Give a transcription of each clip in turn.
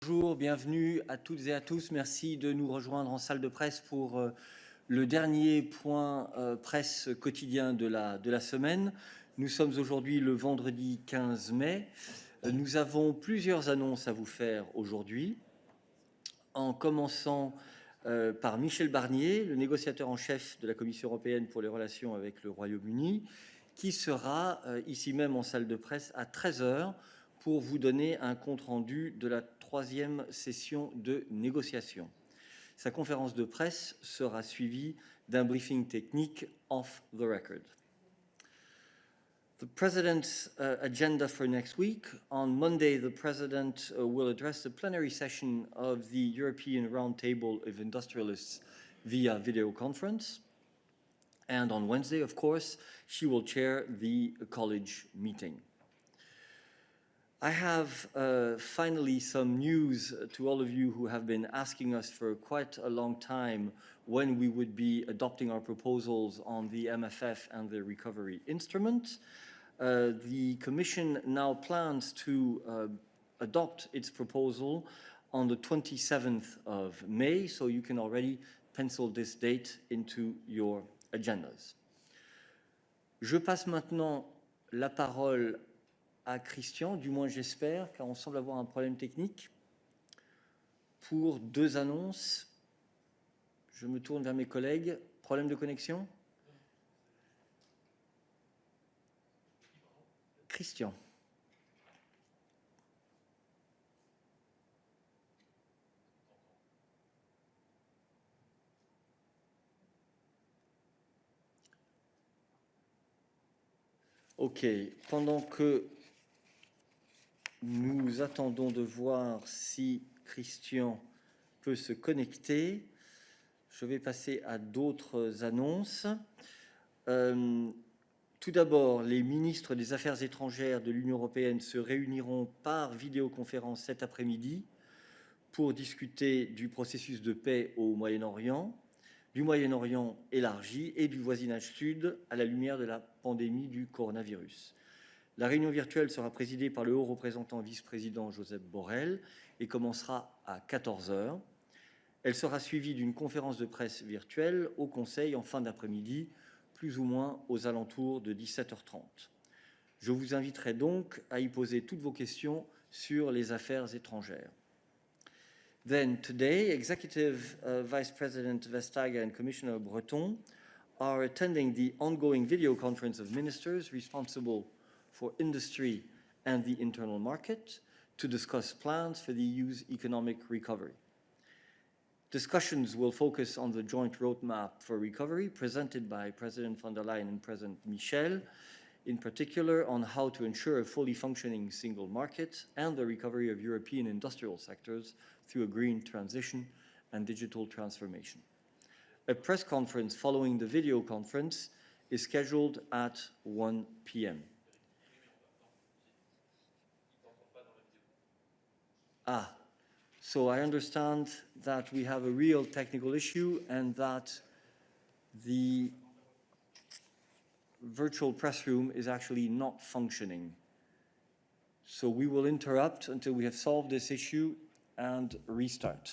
Bonjour, bienvenue à toutes et à tous. Merci de nous rejoindre en salle de presse pour le dernier point presse quotidien de la semaine. Nous sommes aujourd'hui le vendredi 15 mai. Nous avons plusieurs annonces à vous faire aujourd'hui, en commençant par Michel Barnier, le négociateur en chef de la Commission européenne pour les relations avec le Royaume-Uni, qui sera ici même en salle de presse à 13 h pour vous donner un compte-rendu de la troisième session de négociation. Sa conférence de presse sera suivie d'un briefing technique off the record. The President's agenda for next week. On Monday, the President will address the plenary session of the European Roundtable of Industrialists via video conference. And on Wednesday, of course, she will chair the college meeting. I have finally some news to all of you who have been asking us for quite a long time when we would be adopting our proposals on the MFF and the recovery instrument. The Commission now plans to adopt its proposal on the 27th of May, so you can already pencil this date into your agendas. Je passe maintenant la parole à Christian, du moins j'espère, car on semble avoir un problème technique, pour deux annonces. Je me tourne vers mes collègues. Problème de connexion ? Christian. Ok, pendant que nous attendons de voir si Christian peut se connecter, je vais passer à d'autres annonces. Tout d'abord, les ministres des Affaires étrangères de l'Union européenne se réuniront par vidéoconférence cet après-midi pour discuter du processus de paix au Moyen-Orient, du Moyen-Orient élargi et du voisinage sud à la lumière de la pandémie du coronavirus. La réunion virtuelle sera présidée par le haut représentant vice-président Josep Borrell et commencera à 14 h. Elle sera suivie d'une conférence de presse virtuelle au Conseil en fin d'après-midi, plus ou moins aux alentours de 17h30. Je vous inviterai donc à y poser toutes vos questions sur les affaires étrangères. Then today, Executive Vice President Vestager and Commissioner Breton are attending the ongoing video conference of ministers responsible for industry and the internal market to discuss plans for the EU's economic recovery. Discussions will focus on the joint roadmap for recovery presented by President von der Leyen and President Michel, in particular on how to ensure a fully functioning single market and the recovery of European industrial sectors through a green transition and digital transformation. A press conference following the video conference is scheduled at 1 p.m. So I understand that we have a real technical issue and that the virtual press room is actually not functioning. So we will interrupt until we have solved this issue and restart.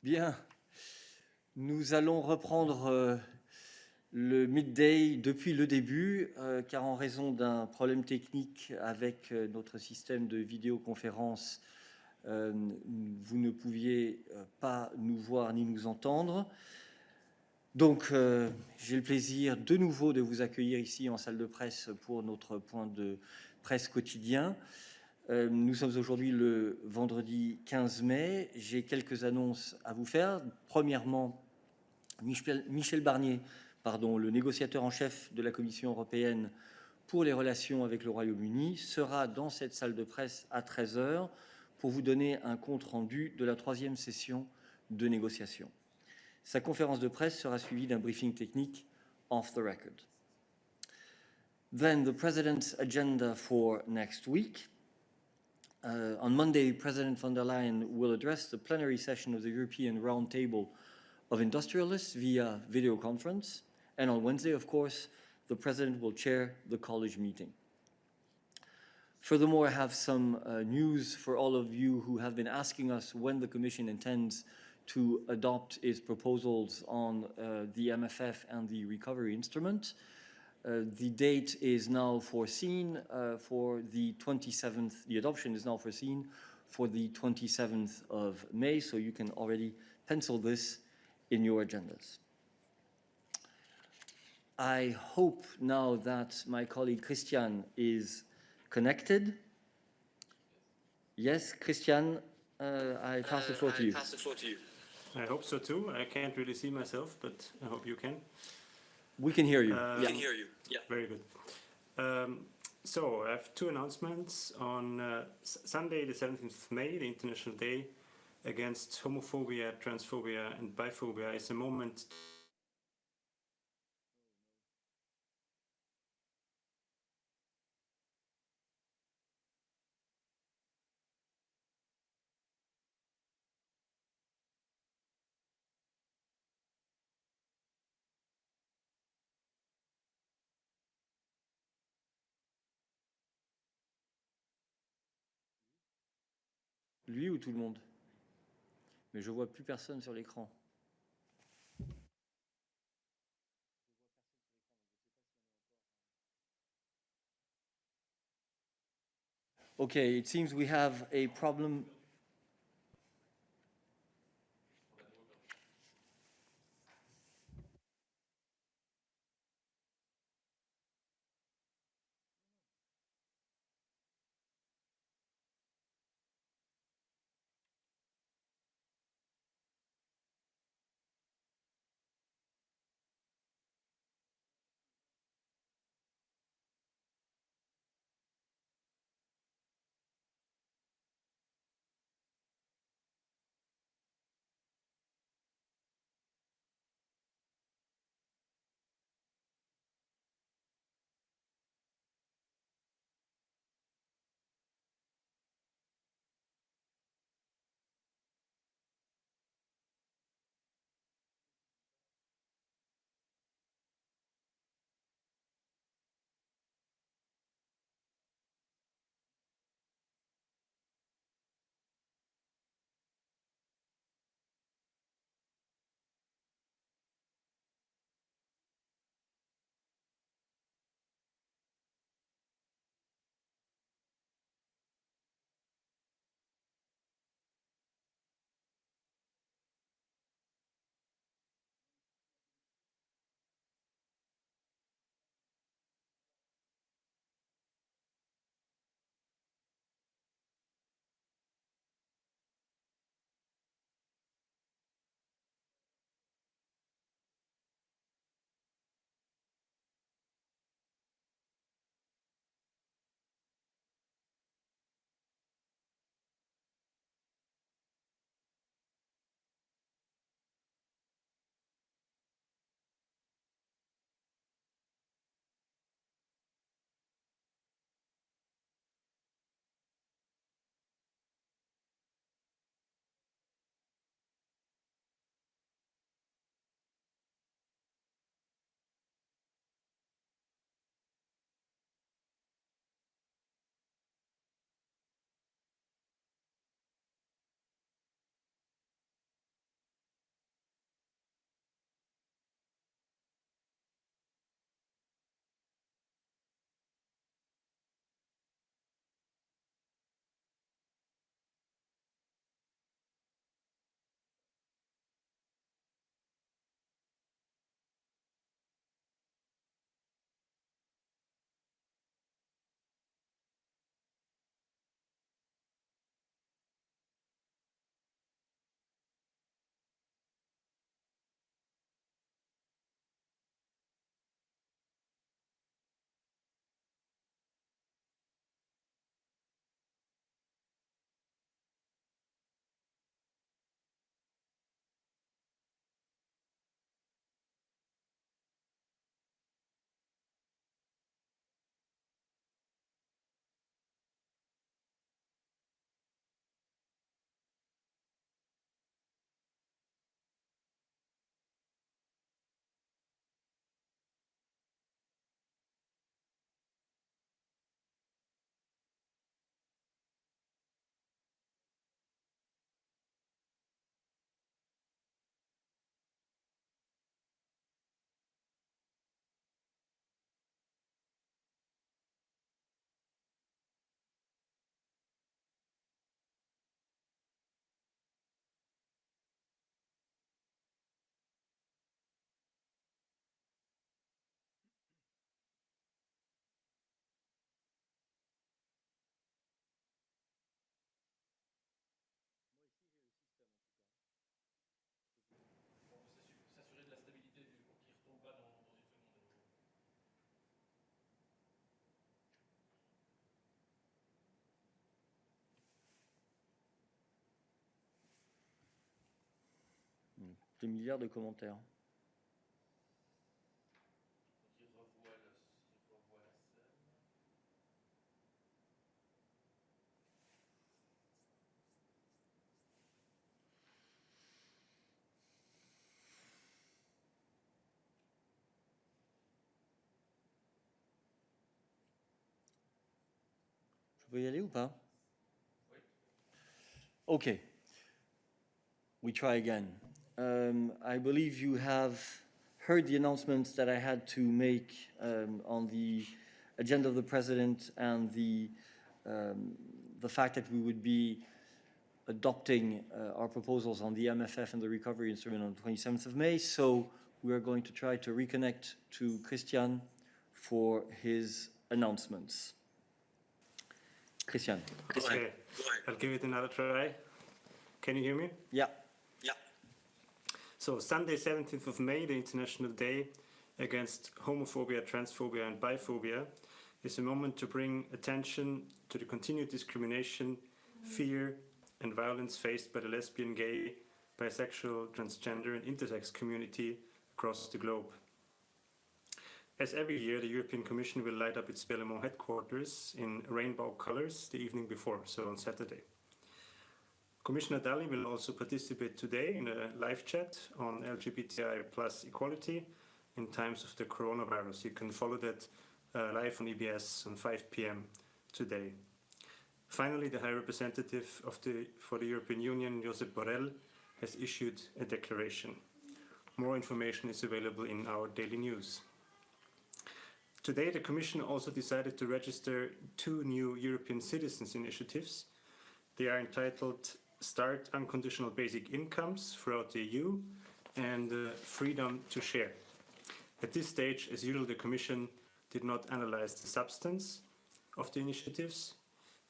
Bien, nous allons reprendre le midday depuis le début, car en raison d'un problème technique avec notre système de vidéoconférence, vous ne pouviez pas nous voir ni nous entendre. Donc, j'ai le plaisir de nouveau de vous accueillir ici en salle de presse pour notre point de presse quotidien. Nous sommes aujourd'hui le vendredi 15 mai. J'ai quelques annonces à vous faire. Premièrement, Michel Barnier, le négociateur en chef de la Commission européenne pour les relations avec le Royaume-Uni, sera dans cette salle de presse à 13 heures pour vous donner un compte-rendu de la 3e session de négociation. Sa conférence de presse sera suivie d'un briefing technique off the record. Then the President's agenda for next week. On Monday, President von der Leyen will address the plenary session of the European Roundtable of Industrialists via video conference. And on Wednesday, of course, the President will chair the college meeting. Furthermore, I have some news for all of you who have been asking us when the Commission intends to adopt its proposals on the MFF and the recovery instrument. The date is now foreseen for the 27th, the adoption is now foreseen for the 27th of May, so you can already pencil this in your agendas. I hope now that my colleague Christian is connected. Yes, Christian, I pass the floor to you. I hope so too. I can't really see myself, but I hope you can. We can hear you. We can hear you. Yeah. Very good. So I have two announcements. On Sunday, the 17th of May, the International Day Against Homophobia, Transphobia and Biphobia, is a moment Lui ou tout le monde? Mais je vois plus personne sur l'écran. Okay, it seems we have a problem. Des milliards de commentaires. Je peux y aller ou pas? Oui. Okay. We try again. I believe you have heard the announcements that I had to make on the agenda of the President and the fact that we would be adopting our proposals on the MFF and the recovery instrument on the 27th of May. So we are going to try to reconnect to Christian for his announcements. Christian. Okay, I'll give it another try. Can you hear me? Yeah. So Sunday, 17th of May, the International Day Against Homophobia, Transphobia and Biphobia, is a moment to bring attention to the continued discrimination, fear and violence faced by the lesbian, gay, bisexual, transgender and intersex community across the globe. As every year, the European Commission will light up its Berlaymont headquarters in rainbow colors the evening before, so on Saturday. Commissioner Dalli will also participate today in a live chat on LGBTI plus equality in times of the coronavirus. You can follow that live on EBS on 5 p.m. today. Finally, the High Representative for the European Union, Josep Borrell, has issued a declaration. More information is available in our daily news. Today, the Commission also decided to register 2 new European citizens' initiatives. They are entitled Start Unconditional Basic Incomes throughout the EU and Freedom to Share. At this stage, as usual, the Commission did not analyze the substance of the initiatives,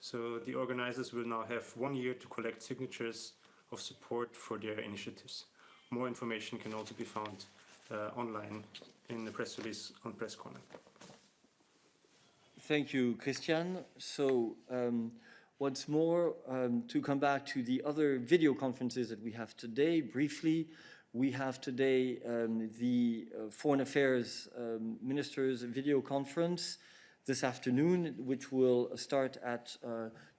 so the organizers will now have 1 year to collect signatures of support for their initiatives. More information can also be found online in the press release on Press Corner. Thank you, Christian. So once more, to come back to the other video conferences that we have today, briefly, we have today the Foreign Affairs Ministers video conference this afternoon, which will start at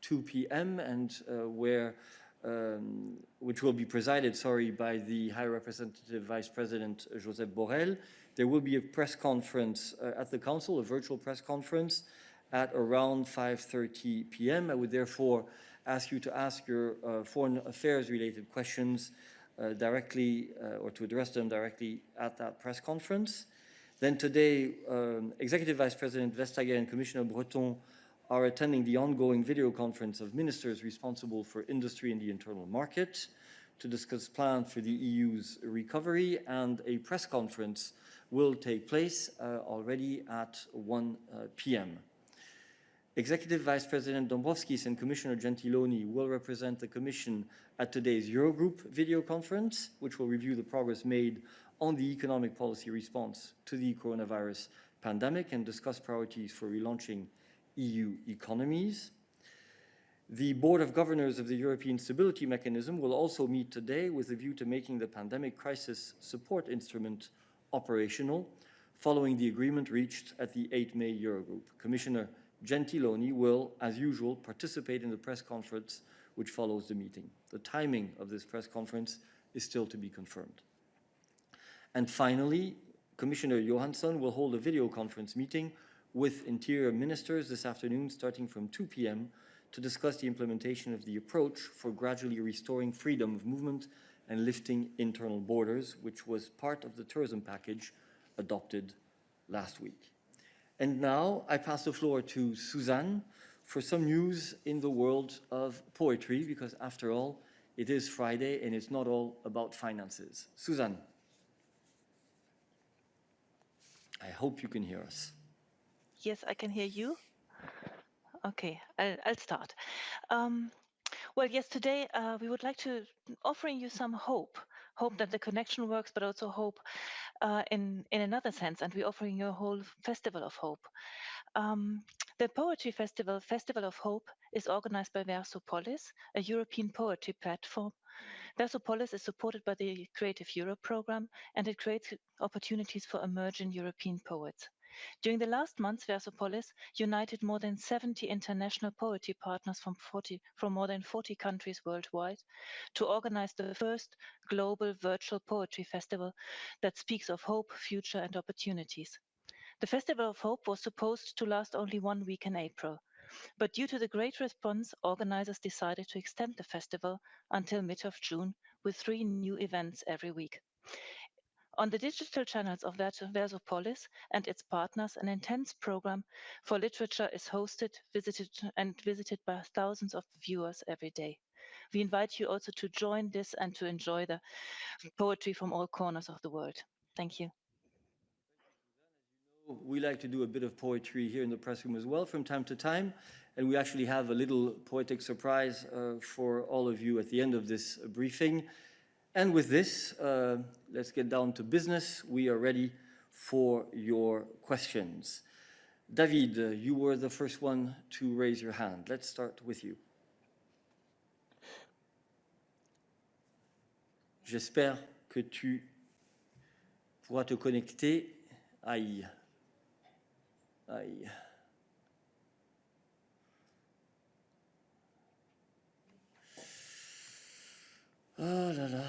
2 p.m. and which will be presided, by the High Representative Vice President Josep Borrell. There will be a press conference at the Council, a virtual press conference at around 5:30 p.m. I would therefore ask you to ask your foreign affairs related questions directly or to address them directly at that press conference. Then today, Executive Vice President Vestager and Commissioner Breton are attending the ongoing video conference of ministers responsible for industry and the internal market to discuss plans for the EU's recovery, and a press conference will take place already at 1 p.m. Executive Vice President Dombrovskis and Commissioner Gentiloni will represent the Commission at today's Eurogroup video conference, which will review the progress made on the economic policy response to the coronavirus pandemic and discuss priorities for relaunching EU economies. The Board of Governors of the European Stability Mechanism will also meet today with a view to making the Pandemic Crisis Support Instrument operational, following the agreement reached at the 8 May Eurogroup. Commissioner Gentiloni will, as usual, participate in the press conference which follows the meeting. The timing of this press conference is still to be confirmed. And finally, Commissioner Johansson will hold a video conference meeting with Interior Ministers this afternoon starting from 2 p.m. to discuss the implementation of the approach for gradually restoring freedom of movement and lifting internal borders, which was part of the tourism package adopted last week. And now I pass the floor to Suzanne for some news in the world of poetry, because after all, it is Friday and it's not all about finances. Suzanne. I hope you can hear us. Yes, I can hear you. Okay, I'll start. Well, yes, today we would like to offering you some hope hope that the connection works, but also hope in another sense. And we're offering you a whole festival of hope. The Poetry Festival, Festival of Hope, is organized by Versopolis, a European poetry platform. Versopolis is supported by the Creative Europe program, and it creates opportunities for emerging European poets. During the last months, Versopolis united more than 70 international poetry partners from more than 40 countries worldwide to organize the first global virtual poetry festival that speaks of hope, future, and opportunities. The Festival of Hope was supposed to last only 1 week in April, but due to the great response, organizers decided to extend the festival until mid of June with 3 new events every week. On the digital channels of Versopolis and its partners, an intense program for literature is hosted, visited by thousands of viewers every day. We invite you also to join this and to enjoy the poetry from all corners of the world. Thank you. We like to do a bit of poetry here in the press room as well from time to time, and we actually have a little poetic surprise for all of you at the end of this briefing. And with this, let's get down to business. We are ready for your questions. David, you were the first one to raise your hand. Let's start with you. J'espère que tu pourras te connecter. Aïe. Aïe. Oh là là.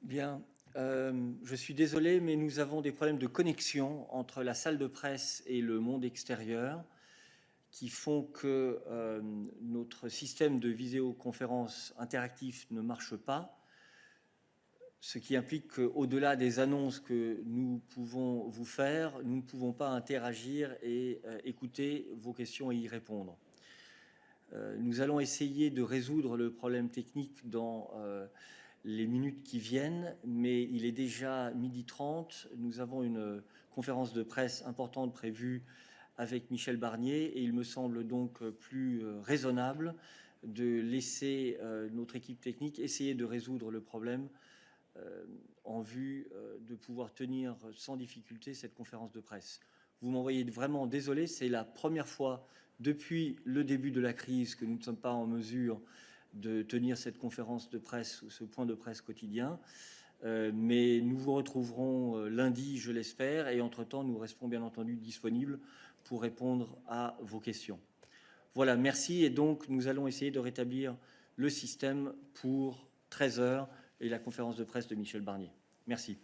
Bien, je suis désolé, mais nous avons des problèmes de connexion entre la salle de presse et le monde extérieur qui font que notre système de visioconférence interactif ne marche pas, ce qui implique qu'au-delà des annonces que nous pouvons vous faire, nous ne pouvons pas interagir et écouter vos questions et y répondre. Nous allons essayer de résoudre le problème technique dans les minutes qui viennent, mais il est déjà 12h30. Nous avons une conférence de presse importante prévue avec Michel Barnier et il me semble donc plus raisonnable de laisser notre équipe technique essayer de résoudre le problème en vue de pouvoir tenir sans difficulté cette conférence de presse. Vous m'envoyez vraiment désolé, c'est la première fois depuis le début de la crise que nous ne sommes pas en mesure de tenir cette conférence de presse, ce point de presse quotidien. Mais nous vous retrouverons lundi, je l'espère, et entre-temps, nous resterons bien entendu disponibles pour répondre à vos questions. Voilà, merci. Et donc, nous allons essayer de rétablir le système pour 13h et la conférence de presse de Michel Barnier. Merci.